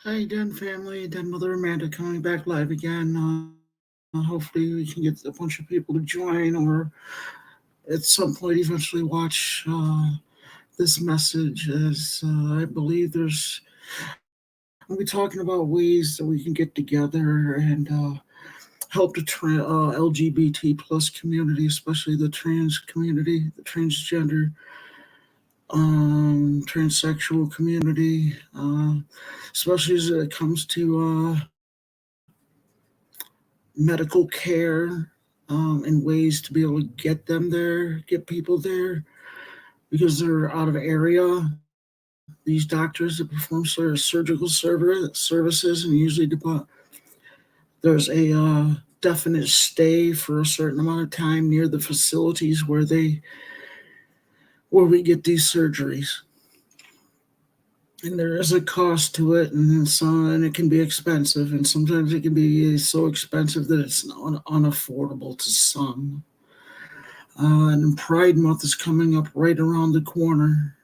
Hi, Den family, Den Mother Amanda coming back live again. Hopefully, we can get a bunch of people to join or at some point eventually watch this message. As I believe we'll be talking about ways that we can get together and help the LGBT plus community, especially the trans community, the transgender, transsexual community, especially as it comes to medical care and ways to be able to get them there, get people there because they're out of area. These doctors that perform surgical services and usually there's a definite stay for a certain amount of time near the facilities where we get these surgeries. And there is a cost to it, and it can be expensive, and sometimes it can be so expensive that it's unaffordable to some. And Pride Month is coming up right around the corner,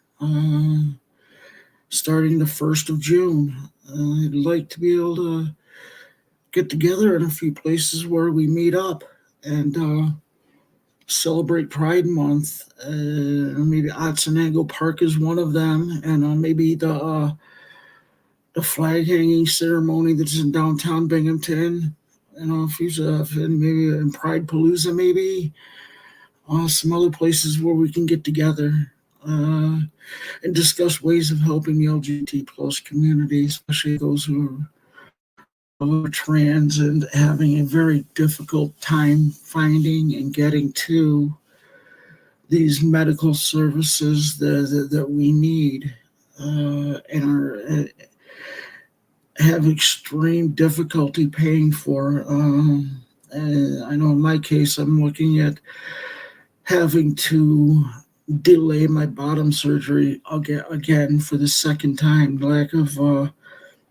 starting the 1st of June. I'd like to be able to get together in a few places where we meet up and celebrate Pride Month. Maybe Otsenango Park is one of them, and maybe the flag hanging ceremony that's in downtown Binghamton. If he's maybe in Pride Palooza, maybe some other places where we can get together and discuss ways of helping the LGBT plus community, especially those who are trans and having a very difficult time finding and getting to these medical services that we need and have extreme difficulty paying for. And I know in my case, I'm looking at having to delay my bottom surgery again for the second time. Lack of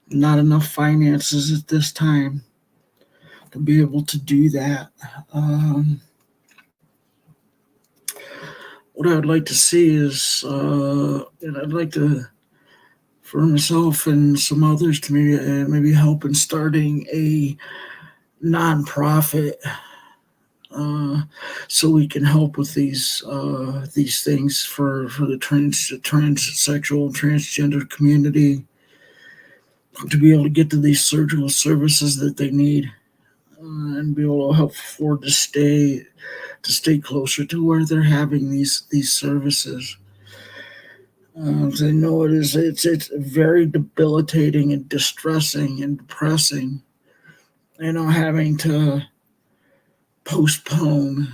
not enough finances at this time to be able to do that. What I'd like to see is, and I'd like to, for myself and some others, to maybe help in starting a nonprofit so we can help with these things for the transsexual transgender community to be able to get to these surgical services that they need and be able to help afford to stay closer to where they're having these services. I know it's very debilitating and distressing and depressing. Having to postpone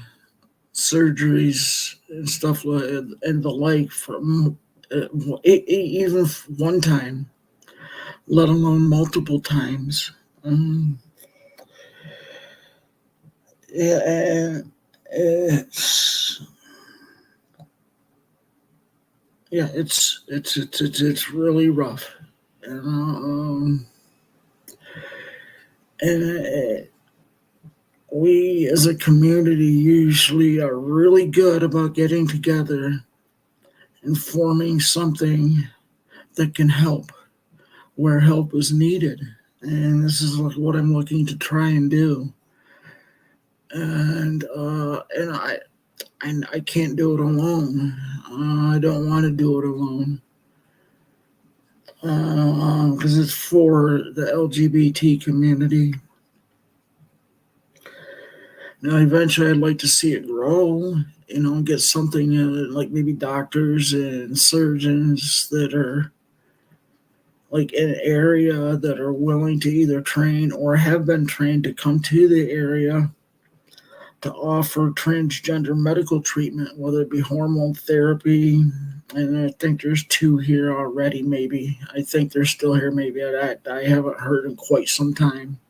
surgeries and stuff like and the like from even one time, let alone multiple times. Yeah, it's it's really rough, and and we as a community usually are really good about getting together and forming something that can help where help is needed. And this is what I'm looking to try and do. And I can't do it alone. I don't want to do it alone because it's for the LGBT community. Now, eventually, I'd like to see it grow. Get something like maybe doctors and surgeons that are like in an area that are willing to either train or have been trained to come to the area to offer transgender medical treatment, whether it be hormone therapy. And I think there's two here already, maybe. I think they're still here, maybe. I haven't heard in quite some time.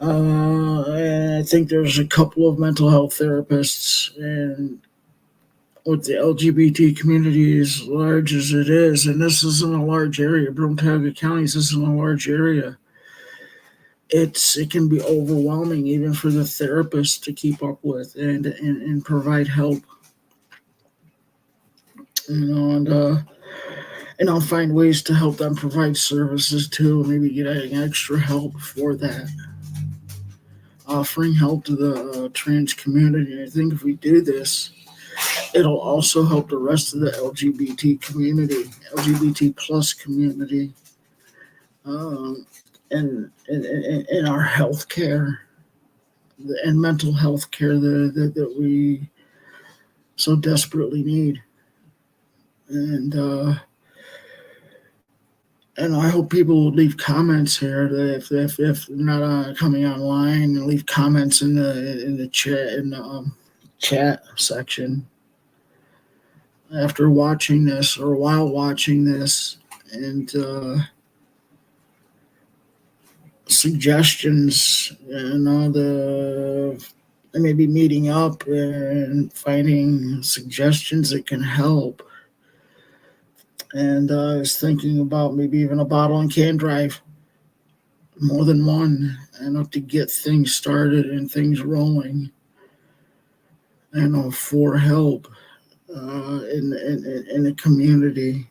And I think there's a couple of mental health therapists, and with the LGBT community as large as it is, and this isn't a large area, Bromtega County isn't a large area. It can be overwhelming even for the therapist to keep up with and provide help. And and I'll find ways to help them provide services too, maybe getting extra help for that. Offering help to the trans community. I think if we do this, it'll also help the rest of the LGBT community, LGBT plus community, um, and our health care and mental health care that we so desperately need. And I hope people will leave comments here. That if they're not coming online, and leave comments in the chat section after watching this or while watching this, and suggestions, maybe meeting up and finding suggestions that can help. And I was thinking about maybe even a bottle and can drive, more than one, to get things started and things rolling, for help in the community.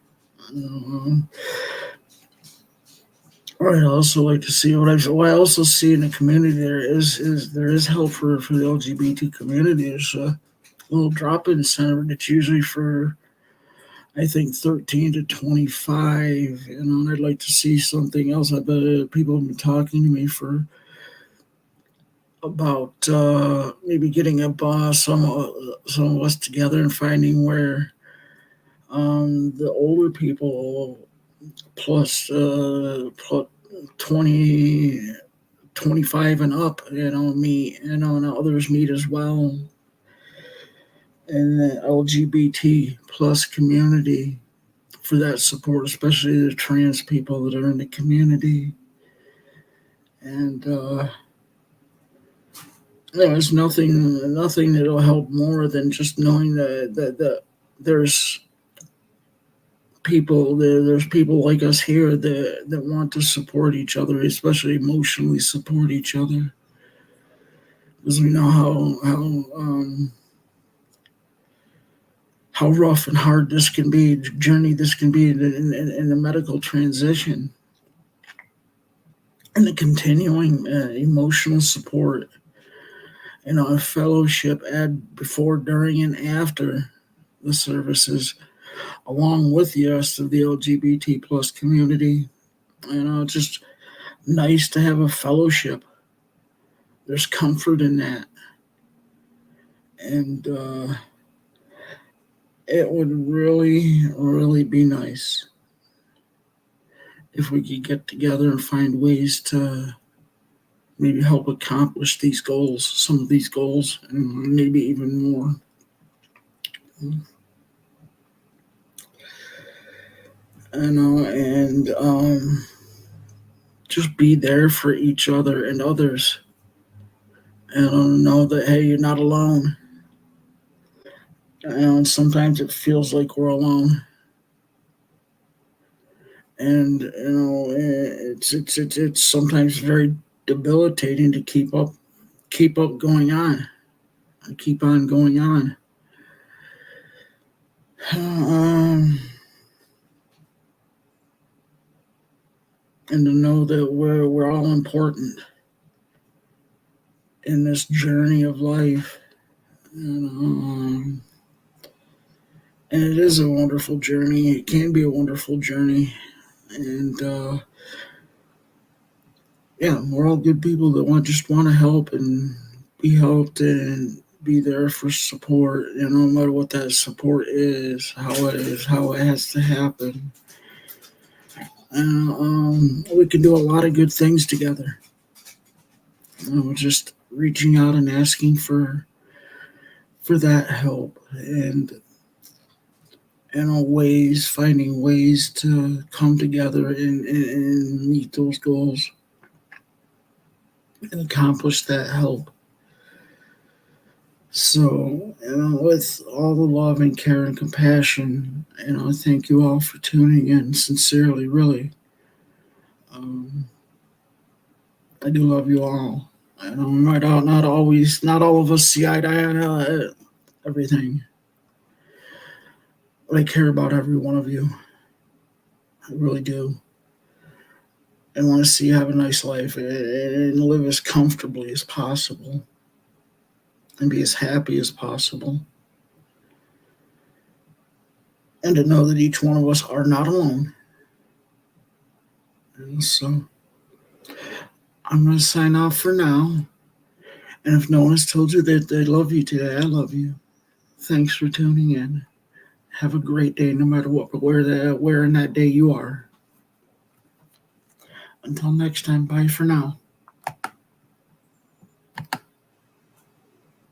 I'd also like to see what I also see in the community. There is help for the LGBT community. There's a little drop-in center that's usually for, I think, 13 to 25. And I'd like to see something else. I bet people have been talking to me about maybe getting some of us together and finding where the older people plus 20, 25 and up, meet, and others meet as well. And the LGBT plus community for that support, especially the trans people that are in the community. And there's nothing that'll help more than just knowing that there's people like us here that want to support each other, especially emotionally support each other, because we know how rough and hard this can be, journey this can be in the medical transition, and the continuing emotional support, a fellowship before, during, and after the services, along with the rest of the LGBT plus community. It's just nice to have a fellowship. There's comfort in that. And it would really, really be nice if we could get together and find ways to maybe help accomplish these goals, some of these goals, and maybe even more. And just be there for each other and others, and know that, hey, you're not alone. And sometimes it feels like we're alone, and it's sometimes very debilitating to keep up going on, and keep on going on. And to know that we're all important in this journey of life. And it is a wonderful journey. It can be a wonderful journey. And we're all good people that just want to help and be helped and be there for support, no matter what that support is, how it has to happen. And we can do a lot of good things together. Just reaching out and asking for that help, and finding ways to come together and meet those goals and accomplish that help. So, with all the love and care and compassion, thank you all for tuning in sincerely, really. I do love you all. Not all of us see eye to eye on everything, but I care about every one of you. I really do. I want to see you have a nice life and live as comfortably as possible and be as happy as possible. And to know that each one of us are not alone. And so I'm going to sign off for now. And if no one has told you that they love you today, I love you. Thanks for tuning in. Have a great day, no matter where in that day you are. Until next time, bye for now.